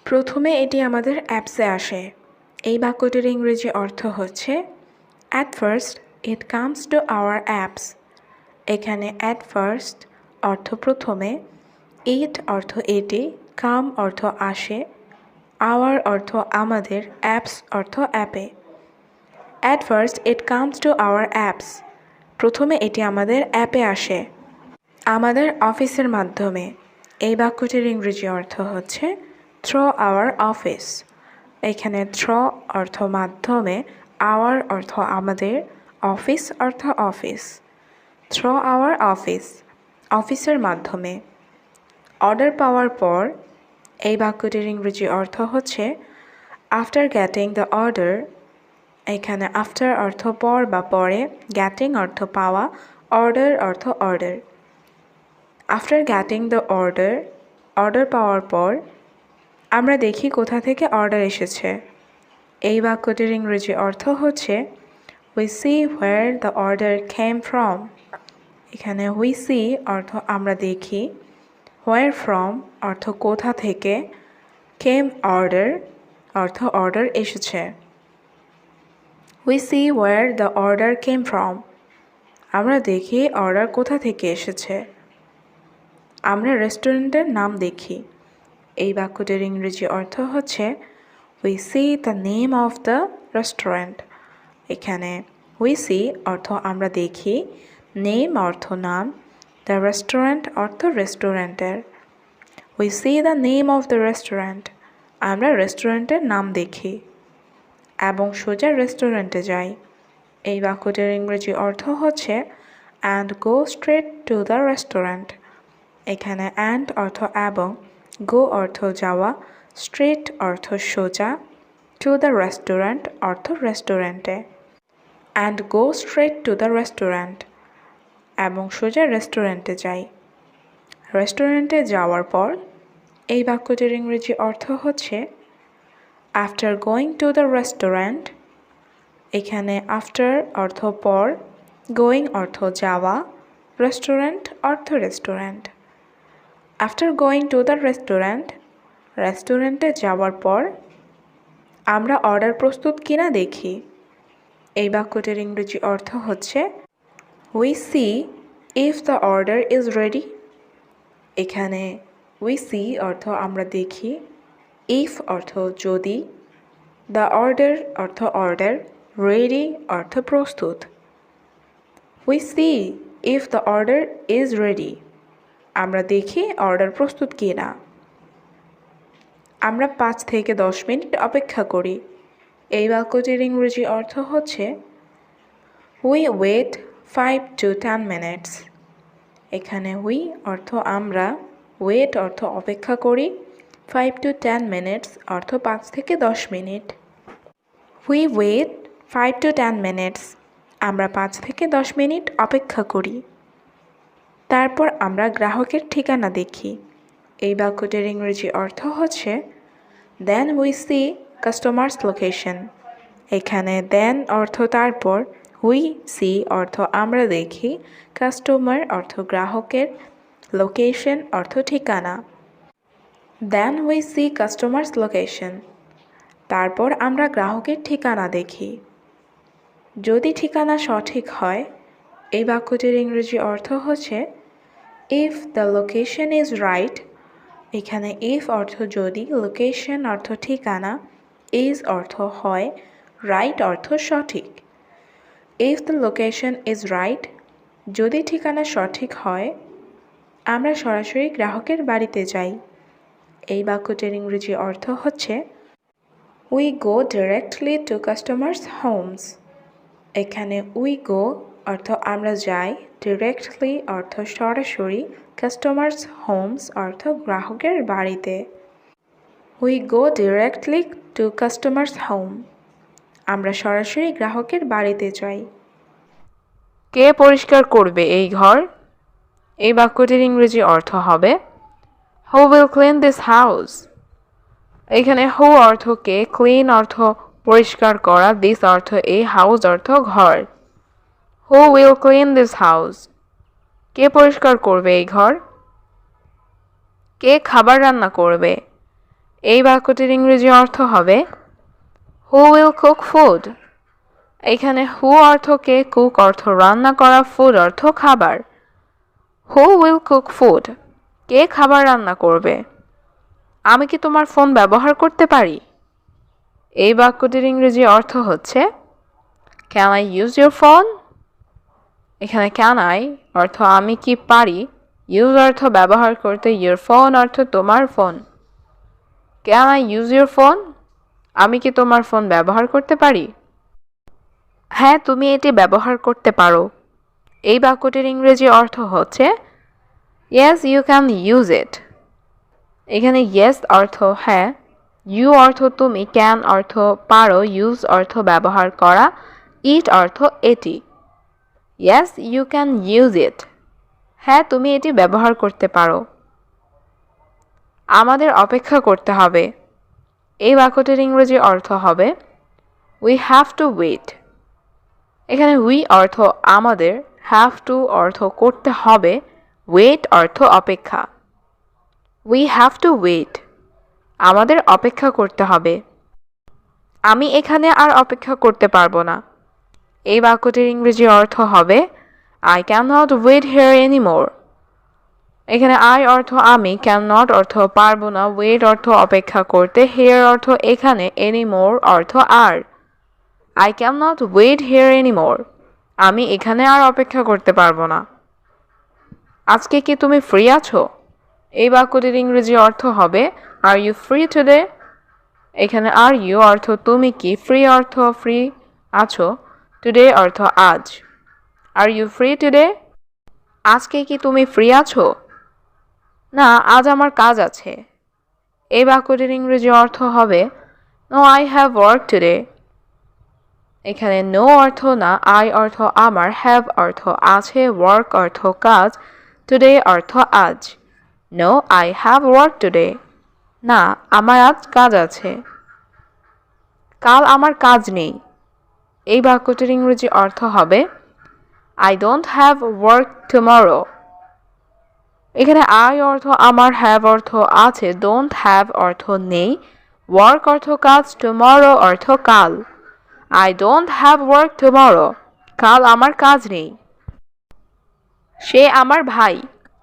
প্রথমে এটি আমাদের অ্যাপসে আসে। এই বাক্যটির ইংরেজি অর্থ হচ্ছে at first it comes to our apps. এখানে অ্যাট ফার্স্ট অর্থ প্রথমে, ইট অর্থ এটি, কাম অর্থ আসে, আওয়ার অর্থ আমাদের, অ্যাপস অর্থ অ্যাপে। At first it comes to our apps. প্রথমে এটি আমাদের অ্যাপে আসে। আমাদের অফিসের মাধ্যমে। এই বাক্যটির ইংরেজি অর্থ হচ্ছে থ্রো আওয়ার অফিস। এখানে থ্রো অর্থ মাধ্যমে, আওয়ার অর্থ আমাদের, অফিস অর্থ অফিস। থ্রো আওয়ার অফিস, অফিসের মাধ্যমে। অর্ডার পাওয়ার পর। এই বাক্যটির ইংরেজি অর্থ হচ্ছে আফটার গেটিং দ্য অর্ডার। এখানে আফটার অর্থ পর বা পরে, গেটিং অর্থ পাওয়া, অর্ডার অর্থ order. After getting the order, order পাওয়ার পর আমরা দেখি কোথা থেকে অর্ডার এসেছে। এই বাক্যটির ইংরেজি অর্থ হচ্ছে we see where the order came from. এখানে উই সি অর্থ আমরা দেখি, হোয়ার ফ্রম অর্থ কোথা থেকে, কেম অর্ডার অর্থ অর্ডার এসেছে। We see where the order came from, আমরা দেখি অর্ডার কোথা থেকে এসেছে। আমরা রেস্টুরেন্টের নাম দেখি। এই বাক্যটির ইংরেজি অর্থ হচ্ছে we see the name of the restaurant. এখানে উই সি অর্থ আমরা দেখি, নেম অর্থ নাম, দ্য রেস্টুরেন্ট অর্থ রেস্টুরেন্টের। We see the name of the restaurant, আমরা রেস্টুরেন্টের নাম দেখি এবং সোজা রেস্টুরেন্টে যাই। এই বাক্যটির ইংরেজি অর্থ হচ্ছে and go straight to the restaurant. এখানে অ্যান্ড অর্থ এবং, গো অর্থ যাওয়া, স্ট্রেট অর্থ সোজা, টু দ্য রেস্টুরেন্ট অর্থ রেস্টুরেন্টে। And go straight to the restaurant, এবং সোজা রেস্টুরেন্টে যাই। রেস্টুরেন্টে যাওয়ার পর। এই বাক্যটির ইংরেজি অর্থ হচ্ছে after going to the restaurant. এখানে আফটার অর্থ পর, গোয়িং অর্থ যাওয়া, রেস্টুরেন্ট অর্থ restaurant. After going to the restaurant, রেস্টুরেন্টে যাওয়ার পর আমরা অর্ডার প্রস্তুত কিনা দেখি। এই বাক্যটির ইংরেজি অর্থ হচ্ছে we see if the order is ready. এখানে উই সি অর্থ আমরা দেখি, ইফ অর্থ যদি, দ্য অর্ডার অর্থ অর্ডার, রেডি অর্থ প্রস্তুত। We see if the order is ready, আমরা দেখি অর্ডার প্রস্তুত কিনা। আমরা 5 থেকে 10 মিনিট অপেক্ষা করি। এই বাক্যটির ইংরেজি অর্থ হচ্ছে উই ওয়েট 5 to 10 minutes। এখানে উই অর্থ আমরা, ওয়েট অর্থ অপেক্ষা করি, 5 to 10 minutes অর্থ 5 থেকে 10 minute. We wait 5 to 10 minutes, আমরা 5 থেকে 10 মিনিট অপেক্ষা করি। তারপর আমরা গ্রাহকের ঠিকানা দেখি। এই বাক্যটির ইংরেজি অর্থ হচ্ছে then we see customer's location. এখানে দেন অর্থ তারপর, উই সি অর্থ আমরা দেখি, কাস্টমার অর্থ গ্রাহকের, লোকেশন অর্থ ঠিকানা। Then we see customer's location, তারপর আমরা গ্রাহকের ঠিকানা দেখি। যদি ঠিকানা সঠিক হয়। এই বাক্যটির ইংরেজি অর্থ হচ্ছে if the location is right. এখানে ইফ অর্থ যদি, লোকেশন অর্থ ঠিকানা, ইজ অর্থ হয়, রাইট অর্থ সঠিক। If the location is right, যদি ঠিকানা সঠিক হয় আমরা সরাসরি গ্রাহকের বাড়িতে যাই। এই বাক্যটির ইংরেজি অর্থ হচ্ছে we go directly to customer's homes. এখানে উই গো অর্থ আমরা যাই, ডিরেক্টলি অর্থ সরাসরি, কাস্টমার্স হোমস অর্থ গ্রাহকের বাড়িতে। We go directly to customers home, আমরা সরাসরি গ্রাহকের বাড়িতে যাই। কে পরিষ্কার করবে এই ঘর? এই বাক্যটির ইংরেজি অর্থ হবে হু উইল ক্লিন দিস হাউস। এখানে হু অর্থ কে, ক্লিন অর্থ পরিষ্কার করা, দিস অর্থ এই, হাউস অর্থ ঘর। Who will clean this house, কে পরিষ্কার করবে এই ঘর? কে খাবার রান্না করবে? এই বাক্যটির ইংরেজি অর্থ হবে হু উইল কুক ফুড। এখানে হু অর্থ কে, কুক অর্থ রান্না করা, ফুড অর্থ খাবার। হু উইল কুক ফুড, কে খাবার রান্না করবে? আমি কি তোমার ফোন ব্যবহার করতে পারি? এই বাক্যটির ইংরেজি অর্থ হচ্ছে can I use your phone. এখানে ক্যান আই অর্থ আমি কি পারি, ইউজ অর্থ ব্যবহার করতে, ইউর ফোন অর্থ তোমার phone. Can I use your phone, আমি কি তোমার ফোন ব্যবহার করতে পারি? হ্যাঁ, তুমি এটি ব্যবহার করতে পারো। এই বাক্যটির ইংরেজি অর্থ হচ্ছে yes you can use it. এখানে ইয়েস অর্থ হ্যাঁ, ইউ অর্থ তুমি, ক্যান অর্থ পারো, ইউজ অর্থ ব্যবহার করা, ইট অর্থ এটি। Yes you can use it, হ্যাঁ তুমি এটি ব্যবহার করতে পারো। আমাদের অপেক্ষা করতে হবে। এই বাক্যটির ইংরেজি অর্থ হবে উই হ্যাভ টু ওয়েট। এখানে উই অর্থ আমাদের, হ্যাভ টু অর্থ করতে হবে, ওয়েট অর্থ অপেক্ষা। উই হ্যাভ টু ওয়েট, আমাদের অপেক্ষা করতে হবে। আমি এখানে আর অপেক্ষা করতে পারবো না। এই বাক্যটির ইংরেজি অর্থ হবে I can not wait here anymore. এখানে আই অর্থ আমি, ক্যান নট অর্থ পারবো না, ওয়েট অর্থ অপেক্ষা করতে, হিয়ার অর্থ এখানে, এনিমোর অর্থ আর। I can not wait here anymore, আমি এখানে আর অপেক্ষা করতে পারবো না। আজকে কি তুমি ফ্রি আছো? এই বাক্যটির ইংরেজি অর্থ হবে আর ইউ ফ্রি টুডে। এখানে আর ইউ অর্থ তুমি কি, ফ্রি অর্থ ফ্রি আছো, টুডে অর্থ আজ। আর ইউ ফ্রি টুডে, আজকে কি তুমি ফ্রি আছো? না, আজ আমার কাজ আছে। এই বাক্যটির ইংরেজি অর্থ হবে no I have work today. এখানে নো অর্থ না, আই অর্থ আমার, হ্যাভ অর্থ আছে, ওয়ার্ক অর্থ কাজ, টুডে অর্থ আজ। No I have work today, না আমার আজ কাজ আছে। কাল আমার কাজ নেই। এই বাক্যটির ইংরেজি অর্থ হবে I don't have work tomorrow. এখানে আই অর্থ আমার, হ্যাভ অর্থ আছে, ডোন্ট হ্যাভ অর্থ নেই, ওয়ার্ক অর্থ কাজ, টুমরো অর্থ কাল। I don't have work tomorrow, কাল আমার কাজ নেই। সে আমার ভাই।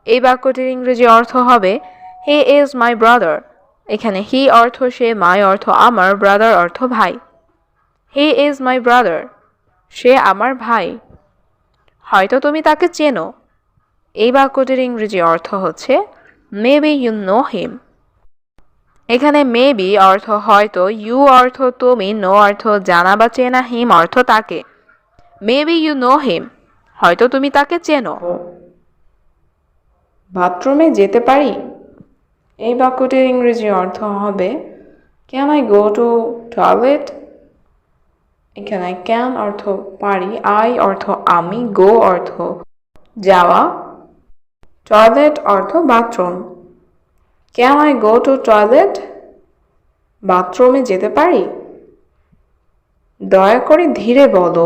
এই বাক্যটির ইংরেজি অর্থ হবে হি ইজ মাই ব্রাদার। এখানে হি অর্থ সে, মাই অর্থ আমার, ব্রাদার অর্থ ভাই। হি ইজ মাই ব্রাদার, সে আমার ভাই। হয়তো তুমি তাকে চেনো। এই বাক্যটির ইংরেজি অর্থ হচ্ছে মেবি ইউ নো হিম। এখানে মেবি অর্থ হয়তো, ইউ অর্থ তুমি, নো অর্থ জানা বা চেনা, হিম অর্থ তাকে। মেবি ইউ নো হিম, হয়তো তুমি তাকে চেনো। বাথরুমে যেতে পারি। এই বাক্যটির ইংরেজি অর্থ হবে can I go to toilet. এখানে ক্যান অর্থ পারি, আই অর্থ আমি, গো অর্থ যাওয়া, টয়লেট অর্থ bathroom. Can I go to toilet, বাথরুমে যেতে পারি। দয়া করে ধীরে বলো।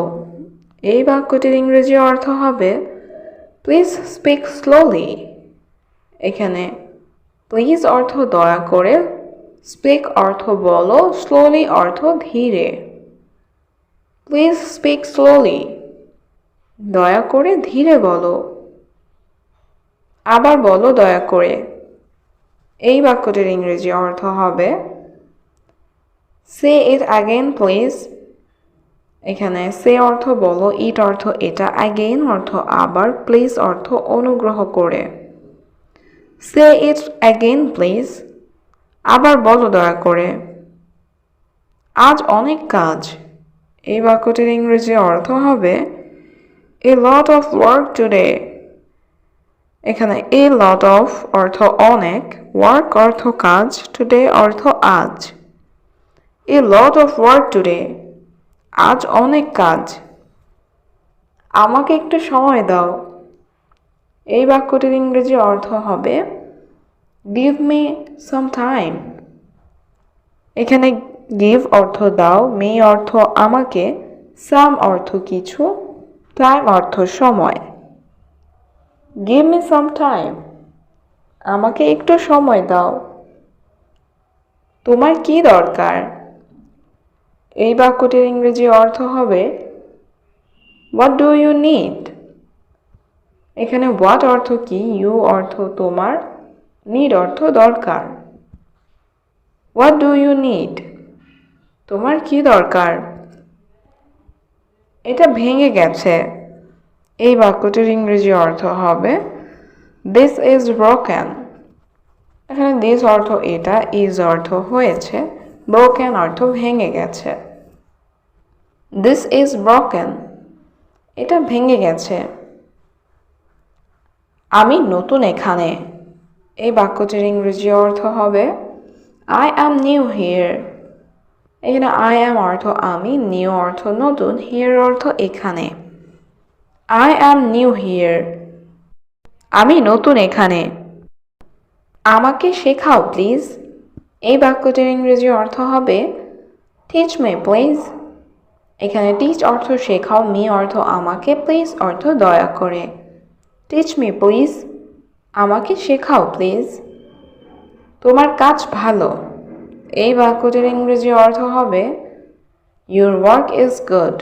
এই বাক্যটির ইংরেজি অর্থ হবে প্লিজ স্পিক স্লোলি। এখানে প্লিজ অর্থ দয়া করে, স্পিক অর্থ বলো, স্লোলি অর্থ ধীরে। প্লিজ স্পিক স্লোলি, দয়া করে ধীরে বলো। আবার বলো দয়া করে। এই বাক্যটির ইংরেজি অর্থ হবে সে ইট অ্যাগেন প্লিজ। এখানে সে অর্থ বলো, ইট অর্থ এটা, অ্যাগেন অর্থ আবার, প্লিজ অর্থ অনুগ্রহ করে। সে ইট অ্যাগেন প্লিজ, আবার বলো দয়া করে। আজ অনেক কাজ। এই বাক্যটির ইংরেজি অর্থ হবে এ লট অফ ওয়ার্ক টুডে। এখানে এ লট অফ অর্থ অনেক, ওয়ার্ক অর্থ কাজ, টুডে অর্থ আজ। এ লট অফ ওয়ার্ক টুডে, আজ অনেক কাজ। আমাকে একটু সময় দাও। এই বাক্যটির ইংরেজি অর্থ হবে গিভ মি সাম টাইম। এখানে গিভ অর্থ দাও, মি অর্থ আমাকে, সাম অর্থ কিছু, টাইম অর্থ সময়। গিভ মি সাম টাইম, আমাকে একটু সময় দাও। তোমার কি দরকার? এই বাক্যটির ইংরেজি অর্থ হবে হোয়াট ডু ইউ নিড। এখানে হোয়াট অর্থ কি, ইউ অর্থ তোমার, নিড অর্থ দরকার। হোয়াট ডু ইউ নিড, তোমার কি দরকার? এটা ভেঙে গেছে। এই বাক্যটির ইংরেজি অর্থ হবে দিস ইজ ব্রোকেন। এখানে দিস অর্থ এটা, ইজ অর্থ হয়েছে, ব্রোকেন অর্থ ভেঙে গেছে। দিস ইজ ব্রোকেন, এটা ভেঙে গেছে। আমি নতুন এখানে। এই বাক্যটির ইংরেজি অর্থ হবে আই অ্যাম নিউ হিয়ার। এখানে আই অ্যাম অর্থ আমি, নিউ অর্থ নতুন, হিয়ার অর্থ এখানে। আই অ্যাম নিউ হিয়ার, আমি নতুন এখানে। আমাকে শেখাও প্লিজ। এই বাক্যটির ইংরেজি অর্থ হবে টিচ মি প্লিজ। এখানে টিচ অর্থ শেখাও, মি অর্থ আমাকে, প্লিজ অর্থ দয়া করে। টিচ মি প্লিজ, আমাকে শেখাও প্লিজ। তোমার কাজ ভালো। এই বাক্যটির ইংরেজি অর্থ হবে ইউর ওয়ার্ক ইজ গুড।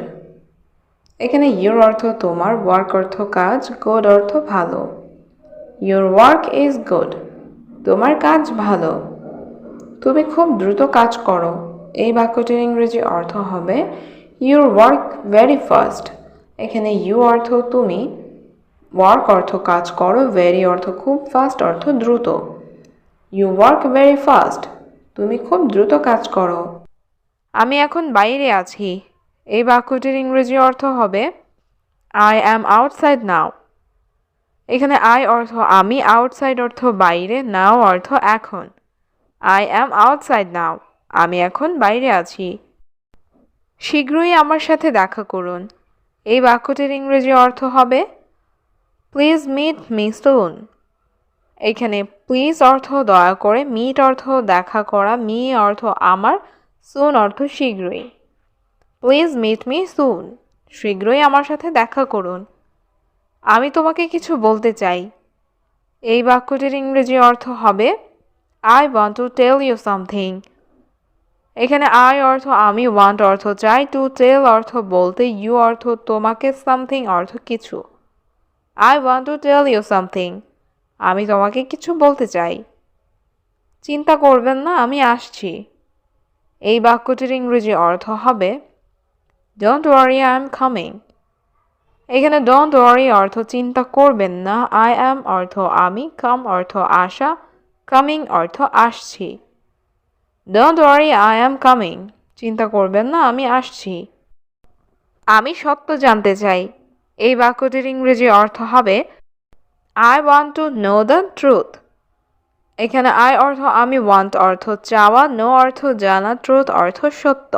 এখানে ইউর অর্থ তোমার, ওয়ার্ক অর্থ কাজ, গুড অর্থ ভালো। ইউর ওয়ার্ক ইজ গুড, তোমার কাজ ভালো। তুমি খুব দ্রুত কাজ করো। এই বাক্যটির ইংরেজি অর্থ হবে ইউর ওয়ার্ক ভেরি ফাস্ট। এখানে ইউ অর্থ তুমি, ওয়ার্ক অর্থ কাজ করো, ভেরি অর্থ খুব, ফাস্ট অর্থ দ্রুত। ইউ ওয়ার্ক ভেরি ফাস্ট, তুমি খুব দ্রুত কাজ করো। আমি এখন বাইরে আছি। এই বাক্যটির ইংরেজি অর্থ হবে আই অ্যাম আউটসাইড নাও। এখানে আই অর্থ আমি, আউটসাইড অর্থ বাইরে, নাও অর্থ এখন। আই অ্যাম আউটসাইড নাও, আমি এখন বাইরে আছি। শীঘ্রই আমার সাথে দেখা করুন। এই বাক্যটির ইংরেজি অর্থ হবে প্লিজ মিট মি সুন। এখানে প্লিজ অর্থ দয়া করে, মিট অর্থ দেখা করা, মি অর্থ আমার, সুন অর্থ শীঘ্রই। প্লিজ মিট মি সুন, শীঘ্রই আমার সাথে দেখা করুন। আমি তোমাকে কিছু বলতে চাই। এই বাক্যটির ইংরেজি অর্থ হবে I want to tell you something. এখানে আই অর্থ আমি, ওয়ান্ট অর্থ চাই, টু টেল অর্থ বলতে, ইউ অর্থ তোমাকে, সামথিং অর্থ কিছু। I want to tell you something, আমি তোমাকে কিছু বলতে চাই। চিন্তা করবেন না, আমি আসছি। এই বাক্যটির ইংরেজি অর্থ হবে don't worry I am coming. এখানে ডোন্ট ওয়ারি অর্থ চিন্তা করবেন না, আই অ্যাম অর্থ আমি, কাম অর্থ আসা, কামিং অর্থ আসছি। Don't worry I am coming, চিন্তা করবেন না, আমি আসছি। আমি সত্য জানতে চাই। এই বাক্যটির ইংরেজি অর্থ হবে I want to know the truth. এখানে আই অর্থ আমি, ওয়ান্ট অর্থ চাওয়া, নো অর্থ জানা, ট্রুথ অর্থ সত্য।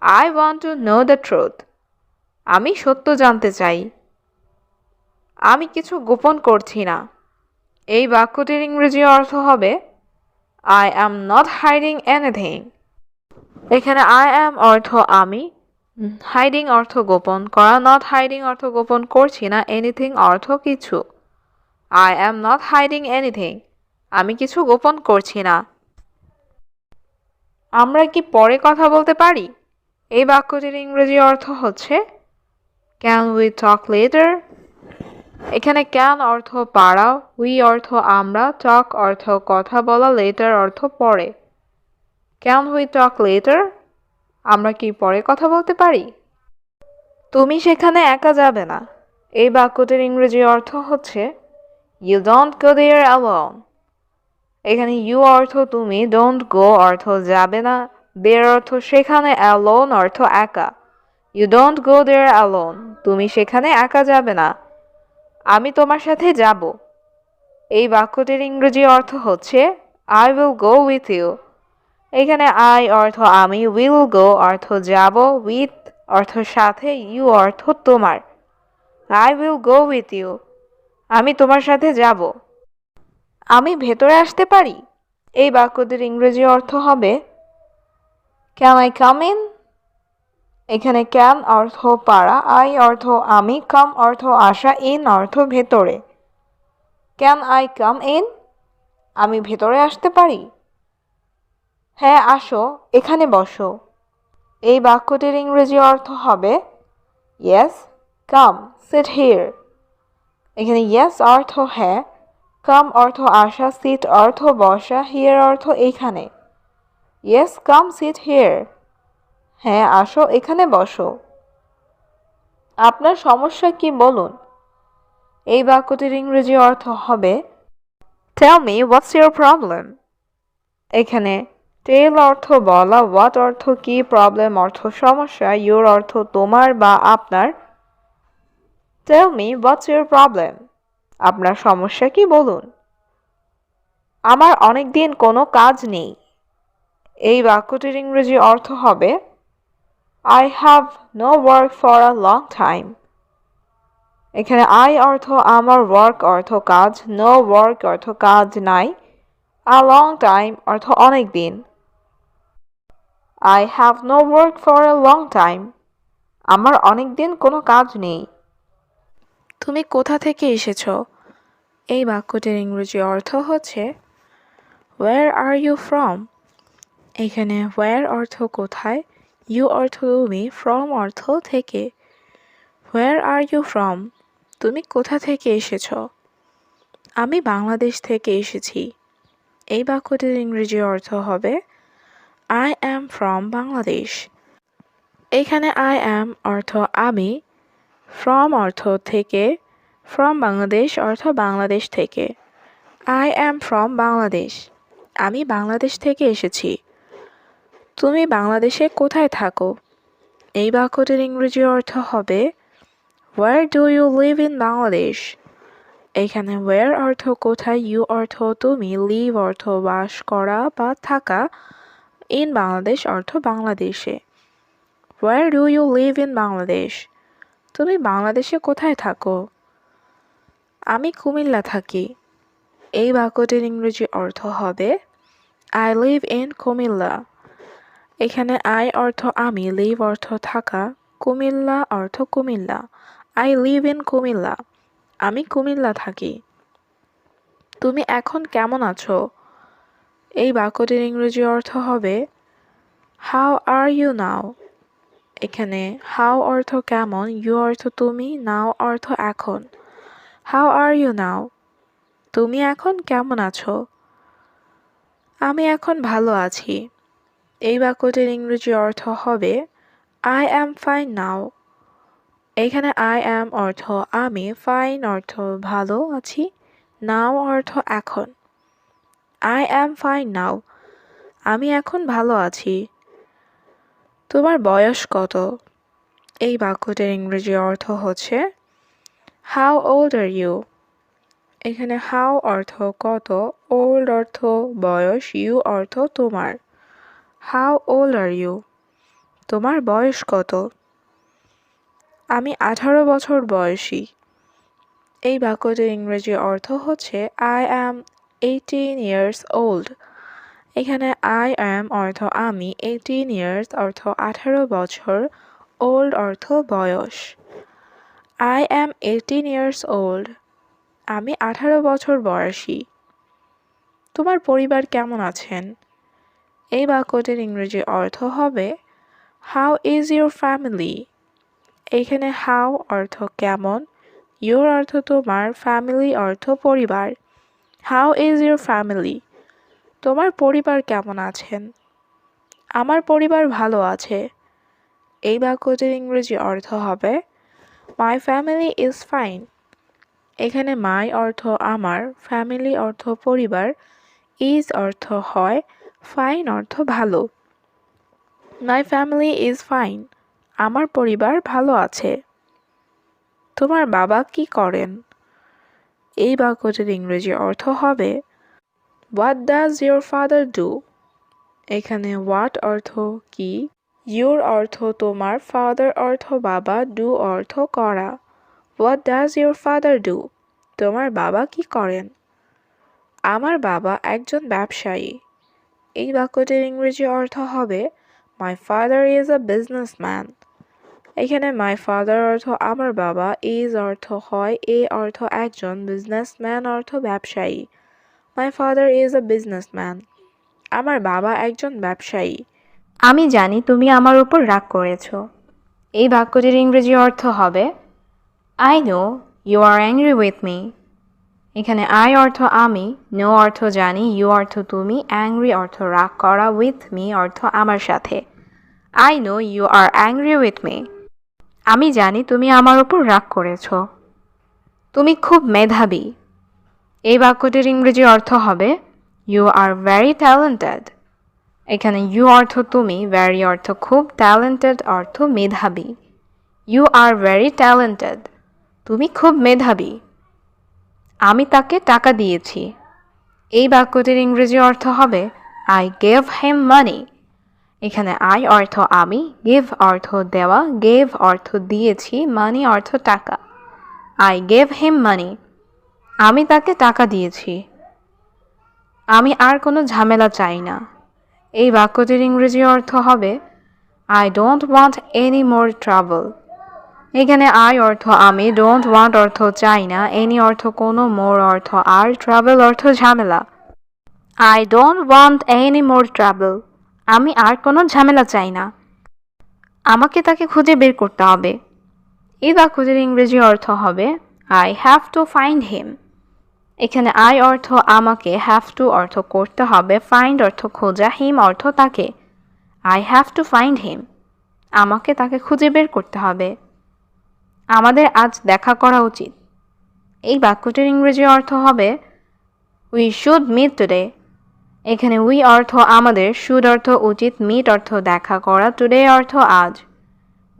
I want to know the truth, আমি সত্য জানতে চাই। আমি কিছু গোপন করছি না। এই বাক্যটির ইংরেজি অর্থ হবে I am not hiding anything. এখানে আই অ্যাম অর্থ আমি, হাইডিং অর্থ গোপন করা, নট হাইডিং অর্থ গোপন করছি না, এনিথিং অর্থ কিছু। I am not hiding anything, আমি কিছু গোপন করছি না। আমরা কি পরে কথা বলতে পারি? এই বাক্যটির ইংরেজি অর্থ হচ্ছে ক্যান উই টক লেটার। এখানে ক্যান অর্থ পারা, উই অর্থ আমরা, টক অর্থ কথা বলা, লেটার অর্থ পরে। ক্যান উই টক লেটার, আমরা কি পরে কথা বলতে পারি? তুমি সেখানে একা যাবে না। এই বাক্যটির ইংরেজি অর্থ হচ্ছে you don't go there alone. এখানে ইউ অর্থ তুমি, ডোন্ট গো অর্থ যাবে না, দেয়ার অর্থ সেখানে, অ্যালোন অর্থ একা। You don't go there alone, তুমি সেখানে একা যাবে না। আমি তোমার সাথে যাব। এই বাক্যটির ইংরেজি অর্থ হচ্ছে I will go with you. এখানে আই অর্থ আমি, উইল গো অর্থ যাব, উইথ অর্থ সাথে, ইউ অর্থ তোমার। I will go with you, আমি তোমার সাথে যাব। আমি ভেতরে আসতে পারি? এই বাক্যটির ইংরেজি অর্থ হবে ক্যান আই কাম ইন। এখানে ক্যান অর্থ পারা, আই অর্থ আমি, কাম অর্থ আসা, ইন অর্থ ভেতরে। ক্যান আই কাম ইন, আমি ভেতরে আসতে পারি? হ্যাঁ আসো, এখানে বসো। এই বাক্যটির ইংরেজি অর্থ হবে ইয়েস, কাম, সিট হিয়ার। এখানে ইয়েস অর্থ হ্যাঁ, কাম অর্থ আসা, সিট অর্থ বসা, হিয়ার অর্থ এইখানে। Yes come sit here. হ্যাঁ আসো, এখানে বসো। আপনার সমস্যা কি বলুন। এই বাক্যটির ইংরেজি অর্থ হবে tell me what's your problem. এখানে টেল অর্থ বলা, হোয়াট অর্থ কি, প্রবলেম অর্থ সমস্যা, ইউর অর্থ তোমার বা আপনার। Tell me what's your problem. আপনার সমস্যা কি বলুন। আমার অনেক দিন কোনো কাজ নেই। এই বাক্যটির ইংরেজি অর্থ হবে I have no work for a long time. এখানে I অর্থ আমার, work অর্থ কাজ, no work অর্থ কাজ নাই, a long time অর্থ অনেক দিন। I have no work for a long time. আমার অনেক দিন কোনো কাজ নেই। তুমি কোথা থেকে এসেছো? এই বাক্যটির ইংরেজি অর্থ হচ্ছে Where are you from? এখানে where অর্থ কোথায়, you অর্থ তুমি, from অর্থ থেকে। Where are you from? তুমি কোথা থেকে এসেছো? আমি বাংলাদেশ থেকে এসেছি। এই বাক্যটির ইংরেজি অর্থ হবে I am from Bangladesh. এখানে I am অর্থ আমি, from অর্থ থেকে, from বাংলাদেশ অর্থ বাংলাদেশ থেকে। I am from Bangladesh. আমি বাংলাদেশ থেকে এসেছি। তুমি বাংলাদেশে কোথায় থাকো? এই বাক্যটির ইংরেজি অর্থ হবে Where do you live in Bangladesh? এখানে where অর্থ কোথায়, you অর্থ তুমি, live অর্থ বাস করা বা থাকা, in বাংলাদেশ অর্থ বাংলাদেশে। Where do you live in Bangladesh? তুমি বাংলাদেশে কোথায় থাকো? আমি কুমিল্লা থাকি। এই বাক্যটির ইংরেজি অর্থ হবে I live in Kumilla. এখানে I অর্থ আমি, live অর্থ থাকা, কুমিল্লা অর্থ Comilla. I live in Kumilla. আমি কুমিল্লা থাকি। তুমি এখন কেমন আছো? এই বাক্যটির ইংরেজি অর্থ হবে How are you now? এখানে how অর্থ কেমন, you অর্থ তুমি, now অর্থ এখন। How are you now? তুমি এখন কেমন আছো? আমি এখন ভালো আছি। এই বাক্যটির ইংরেজি অর্থ হবে I am fine now. এখানে I am অর্থ আমি, fine অর্থ ভালো আছি, now অর্থ এখন। I am fine now. আমি এখন ভালো আছি। তোমার বয়স কত? এই বাক্যটির ইংরেজি অর্থ হচ্ছে How old are you? এখানে how অর্থ কত, old অর্থ বয়স, you অর্থ তোমার। How old are you? তোমার বয়স কত? আমি 18 বছর বয়সী। এই বাক্যটির ইংরেজি অর্থ হচ্ছে I am 18 years old. এখানে I am অর্থ আমি, 18 years অর্থ 18 বছর, old অর্থ বয়স। I am 18 years old. আমি 18 বছর বয়সী। তোমার পরিবার কেমন আছেন? এই বাক্যটির ইংরেজি অর্থ হবে How is your family? এখানে how অর্থ কেমন, your অর্থ তোমার, family অর্থ পরিবার। How is your family? তোমার পরিবার কেমন আছেন? আমার পরিবার ভালো আছে। এই বাক্যটির ইংরেজি অর্থ হবে My family is fine. এখানে my অর্থ আমার, family অর্থ পরিবার, is অর্থ হয়, fine অর্থ ভালো। My family is fine. আমার পরিবার ভালো আছে। তোমার বাবা কি করেন? এই বাক্যটির ইংরেজি অর্থ হবে What does your father do? এখানে what অর্থ কি, your অর্থ তোমার, father অর্থ বাবা, do অর্থ করা। What does your father do? তোমার বাবা কি করেন? আমার বাবা একজন ব্যবসায়ী। এই বাক্যটির ইংরেজি অর্থ হবে My father is a businessman. এখানে my father অর্থ আমার বাবা, is অর্থ হয়, a অর্থ একজন, businessman অর্থ ব্যবসায়ী। My father is a businessman. আমার বাবা একজন ব্যবসায়ী। আমি জানি তুমি আমার উপর রাগ করেছ। এই বাক্যটির ইংরেজি অর্থ হবে I know you are angry with me। এখানে I অর্থ আমি, know অর্থ জানি, you অর্থ তুমি, angry অর্থ রাগ করা, with me অর্থ আমার সাথে। I know you are angry with me। আমি জানি তুমি আমার উপর রাগ করেছ। তুমি খুব মেধাবী। এই বাক্যটির ইংরেজি অর্থ হবে You are very talented। এখানে you অর্থ তুমি, very অর্থ খুব, talented অর্থ মেধাবী। You are very talented। তুমি খুব মেধাবী। আমি তাকে টাকা দিয়েছি। এই বাক্যটির ইংরেজি অর্থ হবে I gave him money। এখানে I অর্থ আমি, give অর্থ দেওয়া, gave অর্থ দিয়েছি, money অর্থ টাকা। I gave him money। আমি তাকে টাকা দিয়েছি। আমি আর কোনো ঝামেলা চাই না। এই বাক্যটির ইংরেজি অর্থ হবে I don't want any more trouble। এখানে I অর্থ আমি, don't want অর্থ চাই না, any অর্থ কোনো, more অর্থ আর, trouble অর্থ ঝামেলা। I don't want any more trouble। আমি আর কোনো ঝামেলা চাই না। আমাকে তাকে খুঁজে বের করতে হবে। এই বাক্যটির ইংরেজি অর্থ হবে I have to find him। এখানে I অর্থ আমাকে, have to অর্থ করতে হবে, find অর্থ খোঁজা, him অর্থ তাকে। I have to find him। আমাকে তাকে খুঁজে বের করতে হবে। আমাদের আজ দেখা করা উচিত। এই বাক্যটির ইংরেজি অর্থ হবে We should meet today। এখানে we অর্থ আমাদের, should অর্থ উচিত, meet অর্থ দেখা করা, today অর্থ আজ।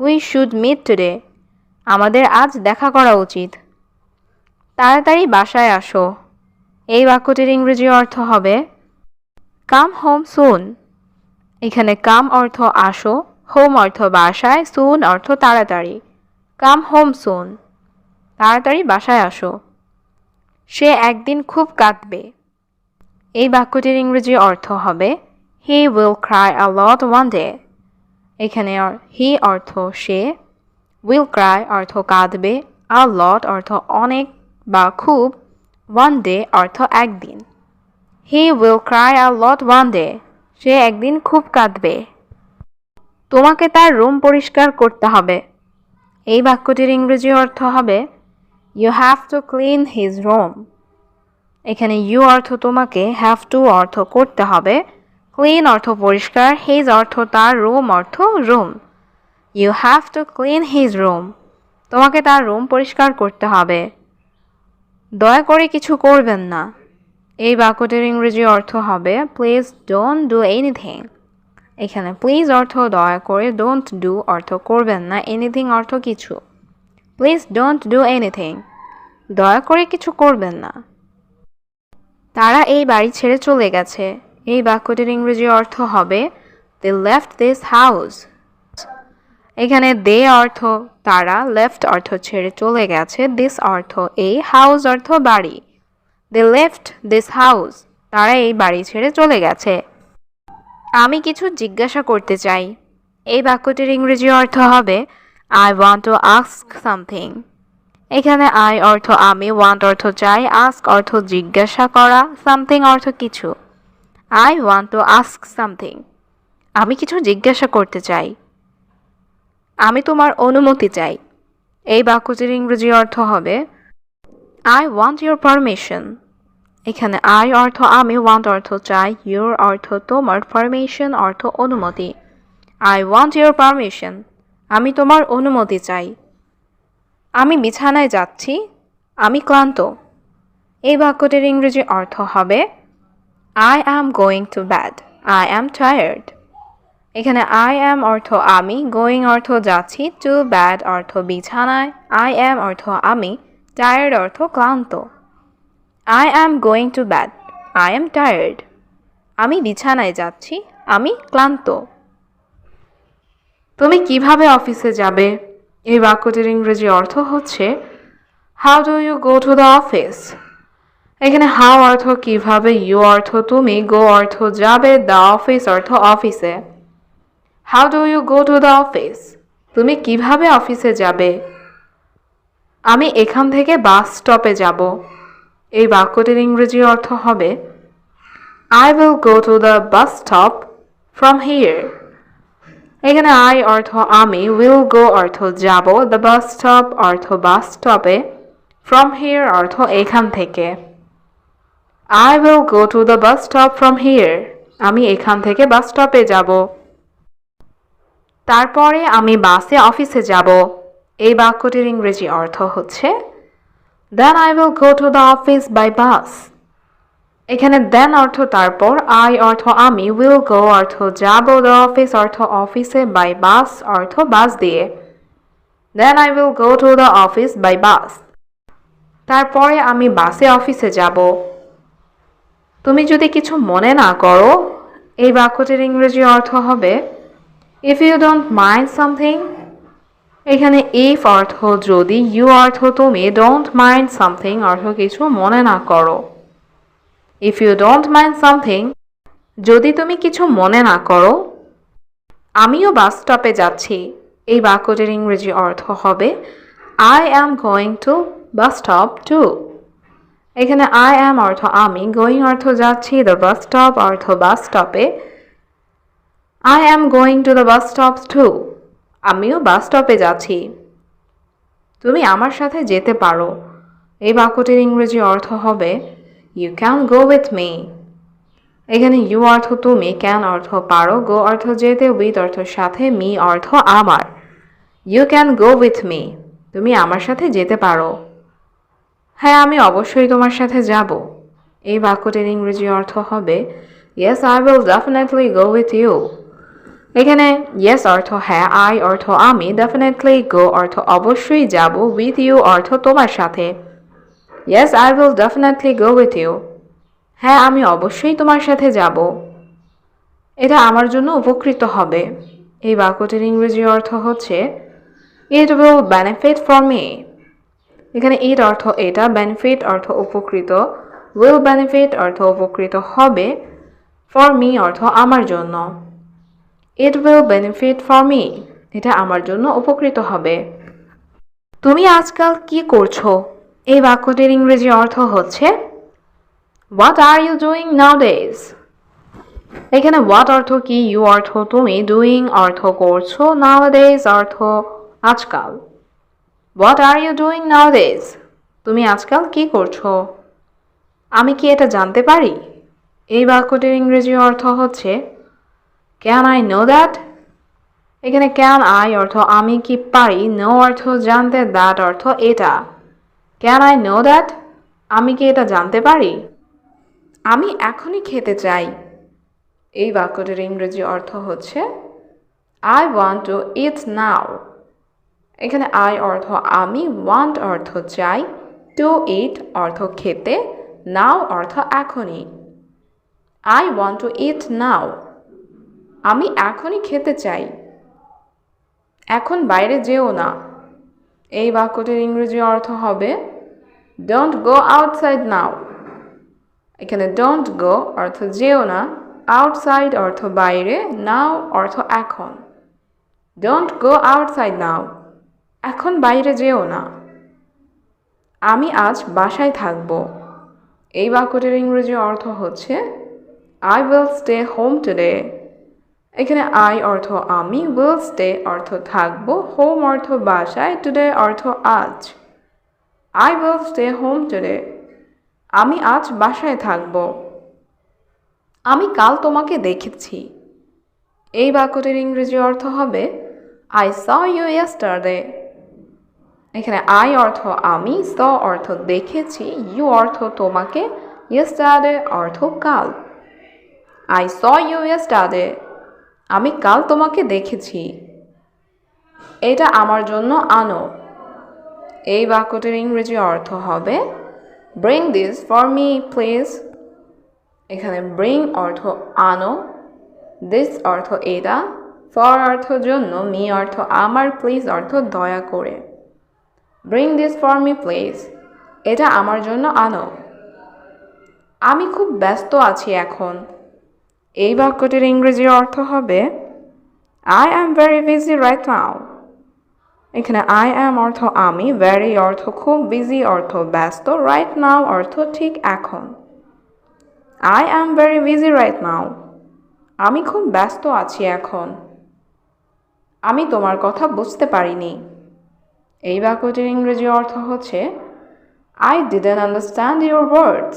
We should meet today। আমাদের আজ দেখা করা উচিত। তাড়াতাড়ি বাসায় আসো। এই বাক্যটির ইংরেজি অর্থ হবে Come home soon। এখানে come অর্থ আসো, home অর্থ বাসায়, soon অর্থ তাড়াতাড়ি। Come home soon। তাড়াতাড়ি বাসায় আসো। সে একদিন খুব কাঁদবে। এই বাক্যটির ইংরেজি অর্থ হবে He will cry a lot one day। এখানে he অর্থ সে, will cry অর্থ কাঁদবে, a lot অর্থ অনেক বা খুব, one day অর্থ একদিন। He will cry a lot one day। সে একদিন খুব কাঁদবে। তোমাকে তার রুম পরিষ্কার করতে হবে। এই বাক্যটির ইংরেজি অর্থ হবে You have to clean his room। এখানে you অর্থ তোমাকে, have to অর্থ করতে হবে, clean অর্থ পরিষ্কার, his অর্থ তার, room অর্থ room. You have to clean his room। তোমাকে তার রুম পরিষ্কার করতে হবে। দয়া করে কিছু করবেন না। এই বাক্যটির ইংরেজি অর্থ হবে Please don't do anything। এখানে প্লিজ অর্থ দয়া করে, don't do অর্থ করবেন না, anything অর্থ কিছু। Please don't do anything। দয়া করে কিছু করবেন না। তারা এই বাড়ি ছেড়ে চলে গেছে। এই বাক্যটির ইংরেজি অর্থ হবে They left this house। এখানে they অর্থ তারা, left অর্থ ছেড়ে চলে গেছে, this অর্থ এই, house অর্থ বাড়ি। They left this house। তারা এই বাড়ি ছেড়ে চলে গেছে। আমি কিছু জিজ্ঞাসা করতে চাই। এই বাক্যটির ইংরেজি অর্থ হবে I want to ask something। এখানে I অর্থ আমি, want অর্থ চাই, ask অর্থ জিজ্ঞাসা করা, something অর্থ কিছু। I want to ask something। আমি কিছু জিজ্ঞাসা করতে চাই। আমি তোমার অনুমতি চাই। এই বাক্যটির ইংরেজি অর্থ হবে I want your permission। এখানে I অর্থ আমি, want অর্থ চাই, your অর্থ তোমার, permission অর্থ অনুমতি। I want your permission। আমি তোমার অনুমতি চাই। আমি বিছানায় যাচ্ছি। আমি ক্লান্ত। এই বাক্যটির ইংরেজি অর্থ হবে I am going to bed। I am tired। এখানে I am অর্থ আমি, going অর্থ যাচ্ছি, to bed অর্থ বিছানায়, I am অর্থ আমি, tired অর্থ ক্লান্ত। I am going to bed। I am tired। আমি বিছানায় যাচ্ছি। আমি ক্লান্ত। তুমি কিভাবে অফিসে যাবে? এই বাক্যটির ইংরেজি অর্থ হচ্ছে How do you go to the office? এখানে how অর্থ কিভাবে, you অর্থ তুমি, go অর্থ যাবে, the office অর্থ অফিসে। How do you go to the office? তুমি কিভাবে অফিসে যাবে? আমি এখান থেকে বাস স্টপে যাব। এই বাক্যটির ইংরেজি অর্থ হবে I will go to the bus stop from here. এখানে I অর্থ আমি, will go অর্থ যাব, the bus stop অর্থ বাস স্টপে, from here অর্থ এখান থেকে। I will go to the bus stop from here. আমি এখান থেকে বাস স্টপে যাব। তারপরে আমি বাসে অফিসে যাব। এই বাক্যটির ইংরেজি অর্থ হচ্ছে Then I will go to the office by bus. এখানে then অর্থ তারপর, I অর্থ আমি, will go অর্থ যাব, the office অর্থ অফিসে, by bus অর্থ বাস দিয়ে। Then I will go to the office by bus. তারপরে আমি বাসে অফিসে যাব। তুমি যদি কিছু মনে না করো, এই বাক্যটির ইংরেজি অর্থ হবে If you don't mind something. এখানে if অর্থ যদি, you অর্থ তুমি, don't mind something অর্থ কিছু মনে না করো। If you don't mind something, যদি তুমি কিছু মনে না করো। আমিও বাস স্টপে যাচ্ছি। এই বাক্যটির ইংরেজি অর্থ হবে I am going to bus stop too. এখানে I am অর্থ আমি, going অর্থ যাচ্ছি, the bus stop অর্থ বাস স্টপে। I am going to the bus stop too. আমিও বাস স্টপে যাচ্ছি। তুমি আমার সাথে যেতে পারো। এই বাক্যটির ইংরেজি অর্থ হবে You can go with me. এখানে you অর্থ তুমি, can অর্থ পারো, go অর্থ যেতে, with অর্থ সাথে, me অর্থ আমার। You can go with me. তুমি আমার সাথে যেতে পারো। হ্যাঁ, আমি অবশ্যই তোমার সাথে যাব। এই বাক্যটির ইংরেজি অর্থ হবে Yes, I will definitely go with you. এখানে yes অর্থ হ্যাঁ, I অর্থ আমি, definitely go অর্থ অবশ্যই যাব, with you অর্থ তোমার সাথে। Yes, I will definitely go with you. হ্যাঁ, আমি অবশ্যই তোমার সাথে যাব। এটা আমার জন্য উপকৃত হবে। এই বাক্যটির ইংরেজি অর্থ হচ্ছে It will benefit for me. এখানে it অর্থ এটা, benefit অর্থ উপকৃত, will benefit অর্থ উপকৃত হবে, for me অর্থ আমার জন্য। It will benefit for me. এটা আমার জন্য উপকৃত হবে। তুমি আজকাল কি করছো? এই বাক্যটির ইংরেজি অর্থ হচ্ছে What are you doing nowadays? এখানে what অর্থ কি, you অর্থ তুমি, doing অর্থ করছো, nowadays অর্থ আজকাল। What are you doing nowadays? তুমি আজকাল কি করছো? আমি কি এটা জানতে পারি? এই বাক্যটির ইংরেজি অর্থ হচ্ছে Can I know that? এখানে can I অর্থ আমি কি পারি, know অর্থ জানতে, that অর্থ এটা। Can I know that? আমি কি এটা জানতে পারি? আমি এখনই খেতে চাই। এই বাক্যটির ইংরেজি অর্থ হচ্ছে I want to eat now. এখানে I অর্থ আমি, want অর্থ চাই, to eat অর্থ খেতে, now অর্থ এখনই। I want to eat now. আমি এখনই খেতে চাই। এখন বাইরে যেও না। এই বাক্যটির ইংরেজি অর্থ হবে Don't go outside now. এখানে don't go অর্থ যেও না, outside অর্থ বাইরে, now অর্থ এখন। Don't go outside now. এখন বাইরে যেও না। আমি আজ বাসায় থাকব। এই বাক্যটির ইংরেজি অর্থ হচ্ছে I will stay home today. এখানে I অর্থ আমি, will stay অর্থ থাকব, home অর্থ বাসায়, today অর্থ আজ। I will stay home today. আমি আজ বাসায় থাকব। আমি কাল তোমাকে দেখেছি। এই বাক্যটির ইংরেজি অর্থ হবে I saw you yesterday. এখানে I অর্থ আমি, saw অর্থ দেখেছি, you অর্থ তোমাকে, yesterday অর্থ কাল। I saw you yesterday. আমি কাল তোমাকে দেখেছি। এটা আমার জন্য আনো। এই বাক্যটির ইংরেজি অর্থ হবে Bring this for me, please. এখানে bring অর্থ আনো, this অর্থ এটা, for অর্থ জন্য, me অর্থ আমার, please অর্থ দয়া করে। Bring this for me, please. এটা আমার জন্য আনো। আমি খুব ব্যস্ত আছি এখন। এই বাক্যটির ইংরেজি অর্থ হবে I am very busy right now. এখানে I am অর্থ আমি, very অর্থ খুব, busy অর্থ ব্যস্ত, right now অর্থ ঠিক এখন। I am very busy right now. আমি খুব ব্যস্ত আছি এখন। আমি তোমার কথা বুঝতে পারিনি। এই বাক্যটির ইংরেজি অর্থ হচ্ছে I didn't understand your words.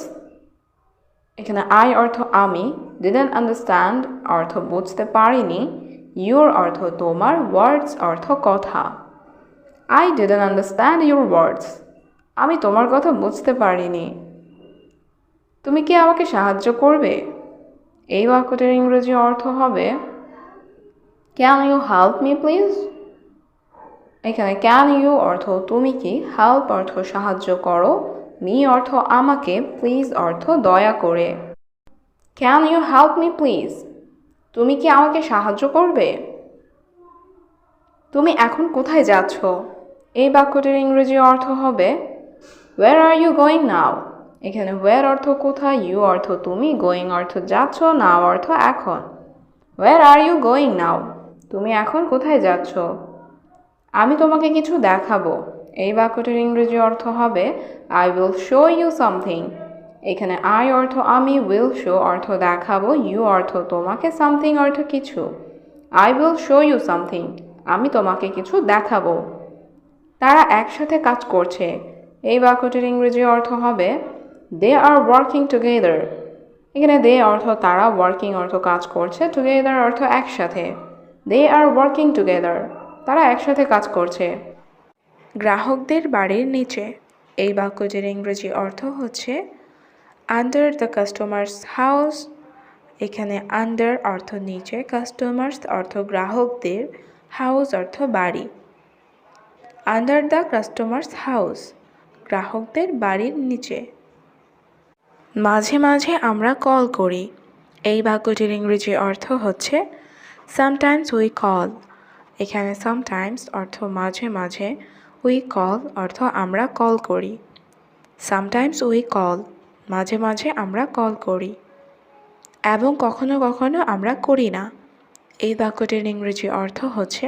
এখানে I অর্থ আমি, didn't understand অর্থ বুঝতে পারিনি, your অর্থ তোমার, words অর্থ কথা। I didn't understand your words. আমি তোমার কথা বুঝতে পারিনি। তুমি কি আমাকে সাহায্য করবে? এই বাক্যটির ইংরেজি অর্থ হবে Can you help me please? এখানে can you অর্থ তুমি কি, help অর্থ সাহায্য করো, me অর্থ আমাকে, please অর্থ দয়া করে। Can you help me please? তুমি কি আমাকে সাহায্য করবে? তুমি এখন কোথায় যাচ্ছ? এই বাক্যটির ইংরেজি অর্থ হবে Where are you going now? এখানে where অর্থ কোথায়, you অর্থ তুমি, going অর্থ যাচ্ছ, now অর্থ এখন। Where are you going now? তুমি এখন কোথায় যাচ্ছ? আমি তোমাকে কিছু দেখাবো। এই বাক্যটির ইংরেজি অর্থ হবে I will show you something. এখানে I অর্থ আমি, will show অর্থ দেখাবো, you অর্থ তোমাকে, something অর্থ কিছু। I will show you something. আমি তোমাকে কিছু দেখাবো। তারা একসাথে কাজ করছে। এই বাক্যটির ইংরেজি অর্থ হবে They are working together. এখানে they অর্থ তারা, working অর্থ কাজ করছে, together অর্থ একসাথে। They are working together. তারা একসাথে কাজ করছে। গ্রাহকদের বাড়ির নিচে। এই বাক্যটির ইংরেজি অর্থ হচ্ছে আন্ডার দ্য কাস্টমার্স হাউস। এখানে আন্ডার অর্থ নিচে, কাস্টমার্স অর্থ গ্রাহকদের, হাউস অর্থ বাড়ি। আন্ডার দ্য কাস্টমার্স হাউস, গ্রাহকদের বাড়ির নিচে। মাঝে মাঝে আমরা কল করি। এই বাক্যটির ইংরেজি অর্থ হচ্ছে সামটাইমস উই কল। এখানে সামটাইমস অর্থ মাঝে মাঝে, উই কল অর্থ আমরা কল করি। সামটাইমস উই কল, মাঝে মাঝে আমরা কল করি। এবং কখনো কখনো আমরা করি না। এই বাক্যটির ইংরেজি অর্থ হচ্ছে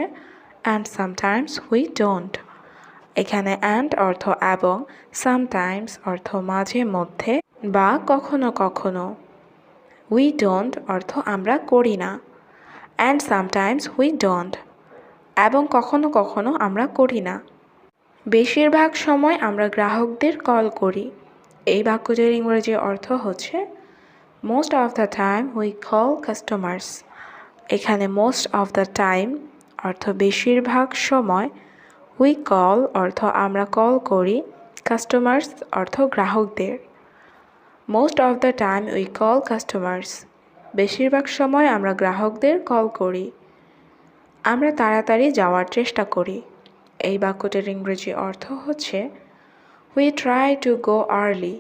অ্যান্ড সামটাইমস উই ডোন্ট। এখানে অ্যান্ড অর্থ এবং, সামটাইমস অর্থ মাঝে মধ্যে বা কখনো কখনো, উই ডোন্ট অর্থ আমরা করি না, অ্যান্ড সামটাইমস উই ডোন্ট এবং কখনো কখনো আমরা করি না। বেশিরভাগ সময় আমরা গ্রাহকদের কল করি। এই বাক্যটির ইংরেজি অর্থ হচ্ছে most of the time we call customers. এখানে মোস্ট অফ দ্য টাইম অর্থ বেশিরভাগ সময়, উই কল অর্থ আমরা কল করি, কাস্টমার্স অর্থ গ্রাহকদের। Most of the time we call customers, বেশিরভাগ সময় আমরা গ্রাহকদের কল করি। আমরা তাড়াতাড়ি যাওয়ার চেষ্টা করি। এই বাক্যটির ইংরেজি অর্থ হচ্ছে we try to go early.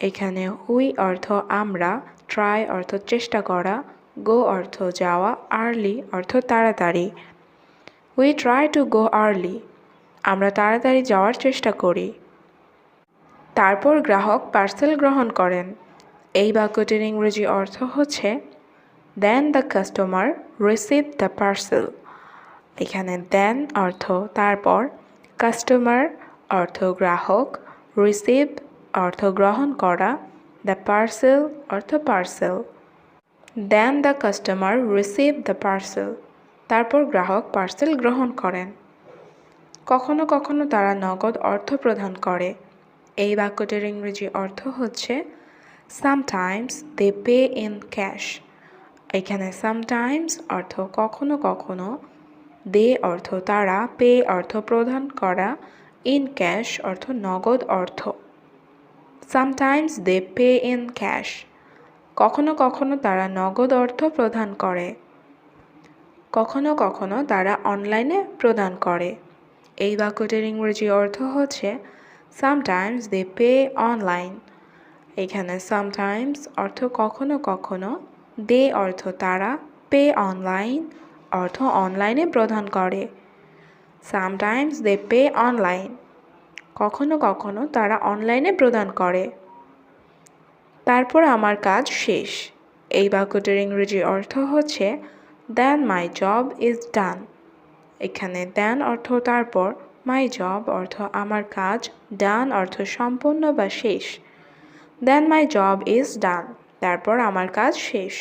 এখানে উই অর্থ আমরা, ট্রাই অর্থ চেষ্টা করা, গো অর্থ যাওয়া, আর্লি অর্থ তাড়াতাড়ি। We try to go early, আমরা তাড়াতাড়ি যাওয়ার চেষ্টা করি। তারপর গ্রাহক পার্সেল গ্রহণ করেন। এই বাক্যটির ইংরেজি অর্থ হচ্ছে then the customer receive the parcel. এখানে দেন অর্থ তারপর, কাস্টমার অর্থ গ্রাহক, রিসিভ অর্থ গ্রহণ করা, দ্য পার্সেল অর্থ parcel. Then the customer receive the parcel, তারপর গ্রাহক পার্সেল গ্রহণ করেন। কখনো কখনো তারা নগদ অর্থ প্রদান করে। এই বাক্যটির ইংরেজি অর্থ হচ্ছে sometimes they pay in cash. এখানে সামটাইমস অর্থ কখনো কখনো, দে অর্থ তারা, পে অর্থ প্রদান করা, ইন ক্যাশ অর্থ নগদ অর্থ। Sometimes they pay in cash, কখনো কখনো তারা নগদ অর্থ প্রদান করে। কখনো কখনো তারা অনলাইনে প্রদান করে। এই বাক্যটির ইংরেজি অর্থ হচ্ছে সামটাইমস দে পে অনলাইন। এখানে সামটাইমস অর্থ কখনো কখনো, দে অর্থ তারা, পে অনলাইন অর্থ অনলাইনে প্রদান করে। সামটাইমস দে পে অনলাইন, কখনো কখনো তারা অনলাইনে প্রদান করে। তারপর আমার কাজ শেষ। এই বাক্যটির ইংরেজি অর্থ হচ্ছে দেন মাই জব ইজ ডান। এখানে দেন অর্থ তারপর, মাই জব অর্থ আমার কাজ, ডান অর্থ সম্পূর্ণ বা শেষ। দেন মাই জব ইজ ডান, তারপর আমার কাজ শেষ।